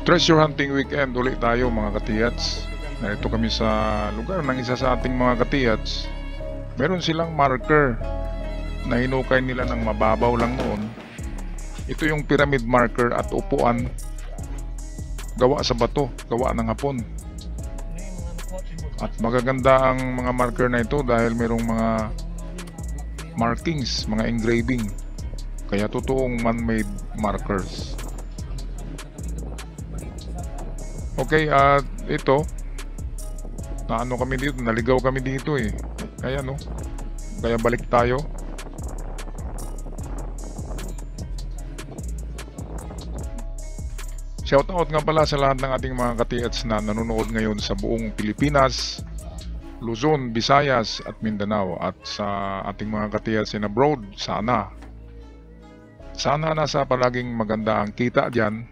Treasure hunting weekend ulit tayo mga katiyats. Narito kami sa lugar ng isa sa ating mga katiyats. Meron silang marker na hinukay nila ng mababaw lang noon. Ito yung pyramid marker at upuan gawa sa bato, gawa ng hapon. At magaganda ang mga marker na ito dahil merong mga markings, mga engraving. Kaya totoong man-made markers. Okay, at ito naano kami dito, naligaw kami dito eh. Kaya no. Kaya balik tayo. Shoutout nga pala sa lahat ng ating mga katiyats na nanonood ngayon sa buong Pilipinas, Luzon, Visayas at Mindanao, at sa ating mga katiyats in abroad. Sana nasa palaging maganda ang kita diyan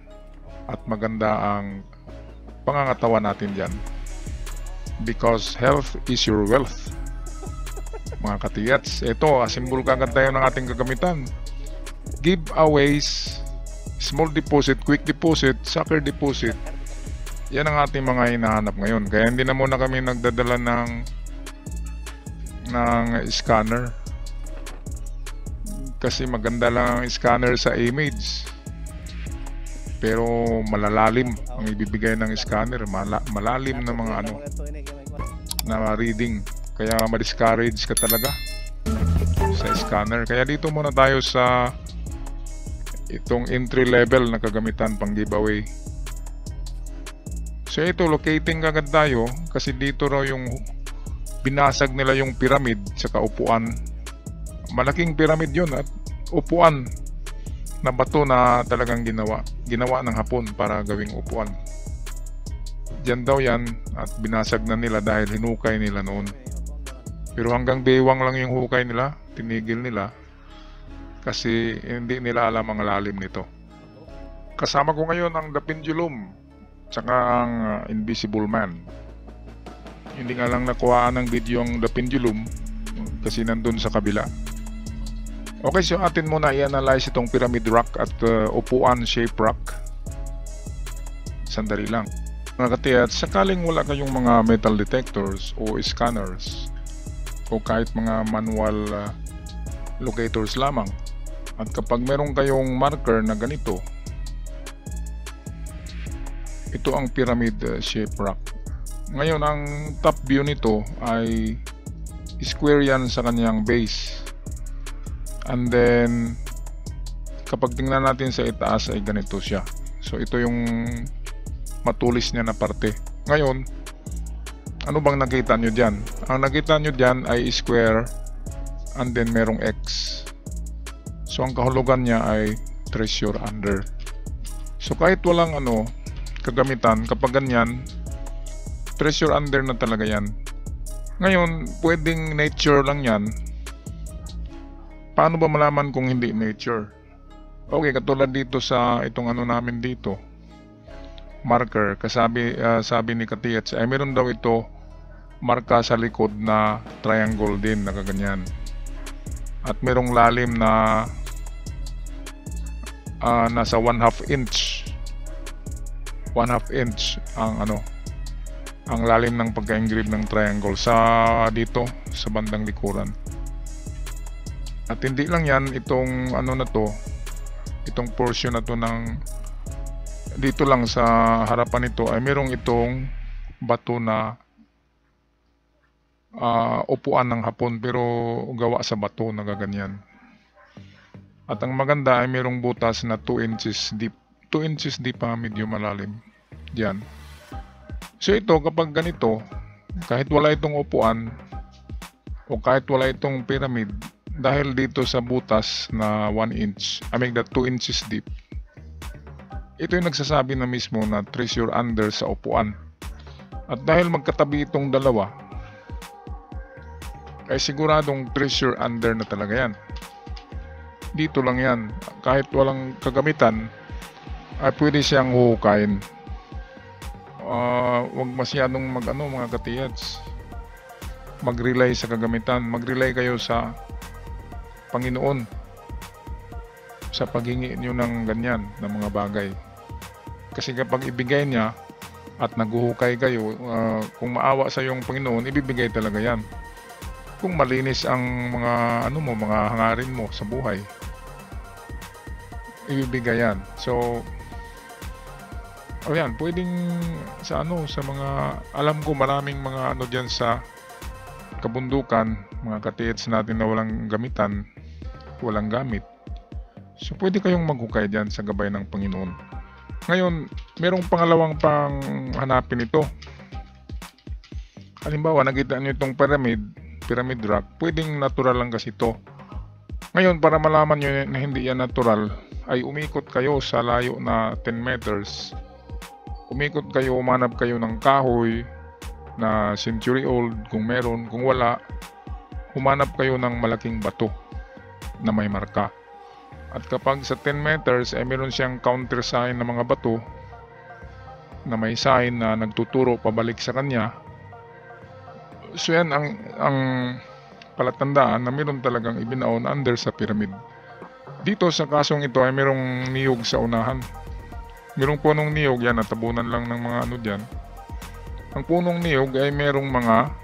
at maganda ang pangangatawan natin dyan, because health is your wealth mga katiyats. Ito, asimbol kagad tayo ng ating kagamitan. Giveaways, small deposit, quick deposit, sucker deposit, yan ang ating mga hinahanap ngayon. Kaya hindi na muna kami nagdadala ng scanner, kasi maganda lang ang scanner sa image, pero malalalim ang ibibigay ng scanner, malalim na mga na reading, kaya ma-discourage ka talaga sa scanner. Kaya dito muna tayo sa itong entry level na kagamitan pang giveaway. So ito, locating agad tayo kasi dito raw yung binasag nila yung pyramid sa upuan. Malaking pyramid yun at upuan na bato na talagang ginawa ng hapon para gawing upuan. Diyan daw yan at binasag na nila dahil hinukay nila noon. Pero hanggang bewang lang yung hukay nila, tinigil nila kasi hindi nila alam ang lalim nito. Kasama ko ngayon ang The Pendulum tsaka ang Invisible Man. Hindi nga lang nakuhaan ng video ang The Pendulum kasi nandun sa kabila. Okay, so atin muna i-analyze itong pyramid rock at upuan shape rock. Sandali lang. Mga katiyats, sakaling wala kayong mga metal detectors o scanners o kahit mga manual locators lamang, at kapag meron kayong marker na ganito, ito ang pyramid shape rock. Ngayon, ang top view nito ay square yan sa kanyang base. And then kapag tingnan natin sa itaas ay ganito siya. So ito yung matulis niya na parte. Ngayon, ano bang nakita nyo dyan? Ang nakita nyo dyan ay square and then merong X. So ang kahulugan niya ay treasure under. So kahit walang kagamitan, kapag ganyan, treasure under na talaga yan. Ngayon, pwedeng nature lang yan. Paano ba malaman kung hindi nature? Okay, katulad dito sa itong namin dito, marker, sabi ni Katiyats ay meron daw ito marka sa likod na triangle din na kaganyan, at merong lalim na nasa 1/2 inch ang lalim ng pagka-engrave ng triangle sa dito sa bandang likuran. At hindi lang yan, itong itong portion na to ng dito lang sa harapan nito ay merong itong bato na upuan ng hapon pero gawa sa bato na gaganyan. At ang maganda ay merong butas na 2 inches deep. 2 inches deep medyo malalim. Diyan. So ito, kapag ganito, kahit wala itong upuan o kahit wala itong pyramid, dahil dito sa butas na 1 inch, 2 inches deep, ito yung nagsasabi na mismo na treasure under sa upuan. At dahil magkatabi itong dalawa, ay siguradong treasure under na talaga yan. Dito lang yan. Kahit walang kagamitan, ay pwede siyang huhukayin. Huwag masyadong mga katiyats, mag-rely sa kagamitan. Mag-rely kayo sa Panginoon sa paghingi nyo ng ganyan na mga bagay. Kasi kapag ibigay niya at naguhukay kayo, kung maawa sa yung Panginoon, ibibigay talaga yan. Kung malinis ang mga mga hangarin mo sa buhay, ibibigay yan. So, yan, pwedeng sa sa mga, alam ko maraming mga diyan sa kabundukan, mga katiyets natin na walang gamitan, walang gamit. So, pwede kayong maghukay dyan sa gabay ng Panginoon. Ngayon, merong pangalawang pang hanapin ito. Halimbawa, nakita nyo itong pyramid rock, pwedeng natural lang kasi ito. Ngayon, para malaman nyo na hindi yan natural, ay umikot kayo sa layo na 10 meters. Umikot kayo, umanap kayo ng kahoy na century old, kung meron. Kung wala, humanap kayo ng malaking bato na may marka. At kapag sa 10 meters ay meron siyang counter sign na mga bato na may sign na nagtuturo pabalik sa kanya. So yan ang palatandaan na meron talagang ibinaon under sa pyramid. Dito sa kasong ito ay merong niyog sa unahan. Merong punong niyog yan, natabunan lang ng mga dyan. Ang punong niyog ay merong mga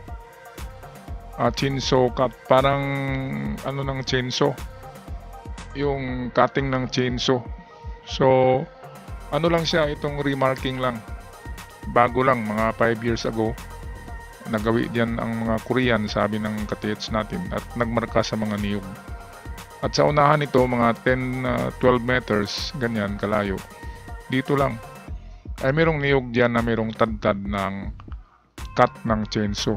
chainsaw cut, parang ng chainsaw, yung cutting ng chainsaw. So lang siya, itong remarking lang, bago lang, mga 5 years ago nagawi diyan ang mga Korean, sabi ng katiyets natin, at nagmarka sa mga niyog. At sa unahan ito, mga 10-12 meters ganyan kalayo, dito lang ay merong niyog diyan na merong tadtad ng cut ng chainsaw.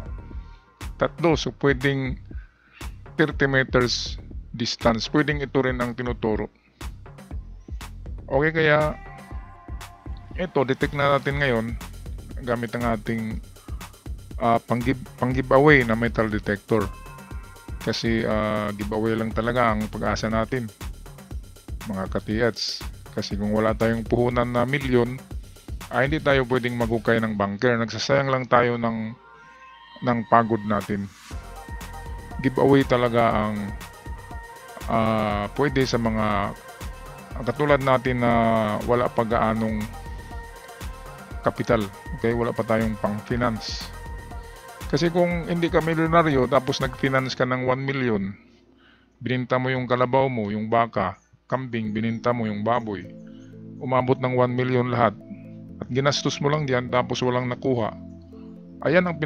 Tatlo, so pwedeng 30 meters distance, pwedeng ito rin ang tinuturo. Okay, kaya ito, detect na natin ngayon gamit ang ating pang-giveaway na metal detector. Kasi giveaway lang talaga ang pag-asa natin, mga katiyats. Kasi kung wala tayong puhunan na milyon, ay hindi tayo pwedeng maghukay ng bunker. Nagsasayang lang tayo ng pagod natin. Giveaway talaga ang pwede sa mga katulad natin na wala pa gaanong kapital. Okay, wala pa tayong pang-finance. Kasi kung hindi ka milyonaryo tapos nag-finance ka ng 1 million, bininta mo yung kalabaw mo, yung baka, kambing, bininta mo yung baboy, umabot ng 1 million lahat, at ginastos mo lang diyan tapos walang nakuha, ayan ang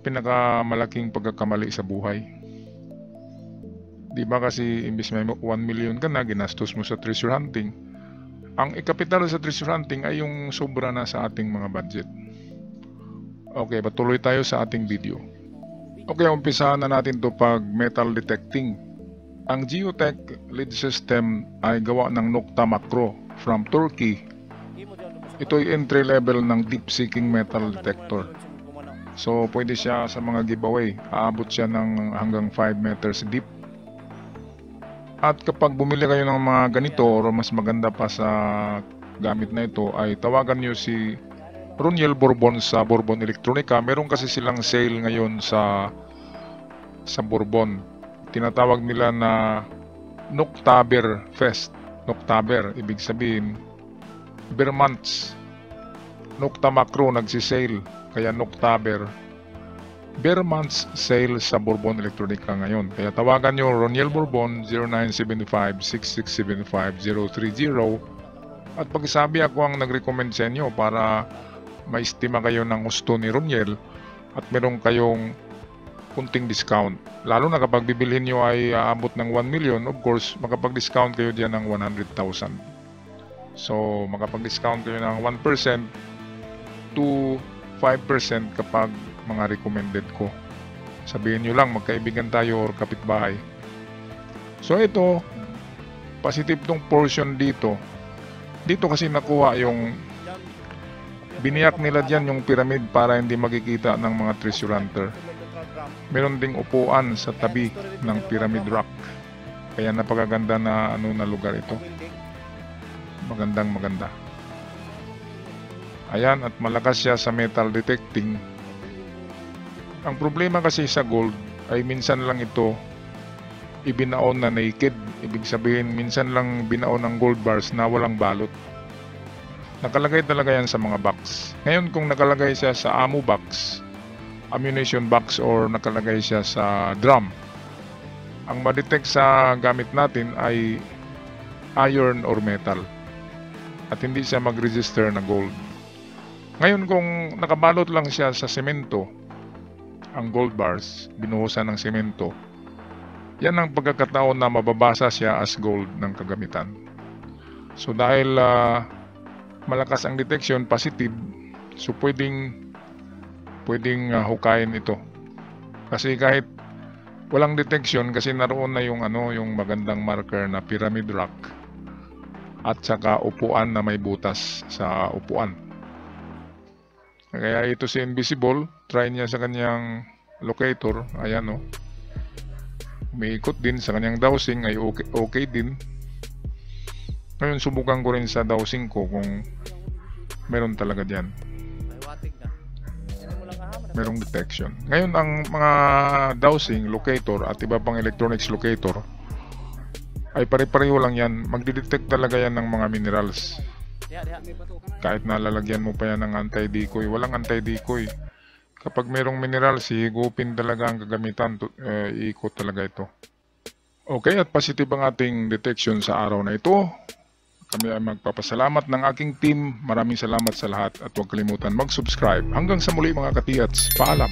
pinakamalaking pagkakamali sa buhay. Di ba kasi imbis may 1 million ka na, ginastos mo sa treasure hunting. Ang ikapital sa treasure hunting ay yung sobra na sa ating mga budget. Okay, patuloy tayo sa ating video. Okay, umpisahan na natin to pag metal detecting. Ang Geotech lead system ay gawa ng Nokta Makro from Turkey. Ito ay entry level ng deep seeking metal detector. So pwede siya sa mga giveaway. Aabot siya ng hanggang 5 meters deep. At kapag bumili kayo ng mga ganito o mas maganda pa sa gamit na ito, ay tawagan nyo si Roniel Bourbon sa Bourbon Electronica. Meron kasi silang sale ngayon sa Bourbon. Tinatawag nila na Noktaber Fest. Noktaber, ibig sabihin bear months. Nokta Makro nagsisale, kaya Noktaber. Bear months sale sa Bourbon Electronica ngayon. Kaya tawagan nyo Roniel Bourbon 0975-6675-030 at pagsabi ako ang nag-recommend sa inyo para maistima kayo ng gusto ni Roniel at meron kayong kunting discount. Lalo na kapag bibilhin nyo ay aabot ng 1 million, of course, makapag-discount kayo dyan ng 100,000. So, makapag-discount kayo ng 1% to 5% kapag mga recommended ko. Sabihin nyo lang, magkaibigan tayo or kapitbahay. So, ito, positive tong portion dito. Dito kasi nakuha yung biniyak nila dyan yung pyramid para hindi makikita ng mga treasure hunter. Meron ding upuan sa tabi ng pyramid rock. Kaya napakaganda na na lugar ito. Magandang maganda. Ayan, at malakas siya sa metal detecting. Ang problema kasi sa gold ay minsan lang ito ibinaon na naked. Ibig sabihin minsan lang binaon ng gold bars na walang balot. Nakalagay talaga yan sa mga box. Ngayon kung nakalagay siya sa ammo box, ammunition box, or nakalagay siya sa drum, ang ma-detect sa gamit natin ay iron or metal at hindi siya mag-register na gold. Ngayon kung nakabalot lang siya sa semento, ang gold bars, binuhusan ng semento, yan ang pagkakataon na mababasa siya as gold ng kagamitan. So dahil malakas ang detection, positive, so pwedeng hukayin ito. Kasi kahit walang detection, kasi naroon na yung magandang marker na pyramid rock at saka upuan na may butas sa upuan. Kaya ito si Invisible, try niya sa kanyang locator, ayan o. Umiikot din sa kanyang dowsing, ay okay din. Ngayon subukan ko rin sa dowsing ko kung meron talaga diyan. Merong detection. Ngayon ang mga dowsing, locator at iba pang electronics locator ay pare-pareho lang yan. Magdidetect talaga yan ng mga minerals. Kahit nalalagyan mo pa yan ng anti-decoy, walang anti-decoy. Kapag merong minerals, higupin talaga ang kagamitan, iikot talaga ito. Okay, at positive ang ating detection sa araw na ito. Kami ay magpapasalamat ng aking team. Maraming salamat sa lahat at huwag kalimutan mag-subscribe. Hanggang sa muli mga katiyats, paalam!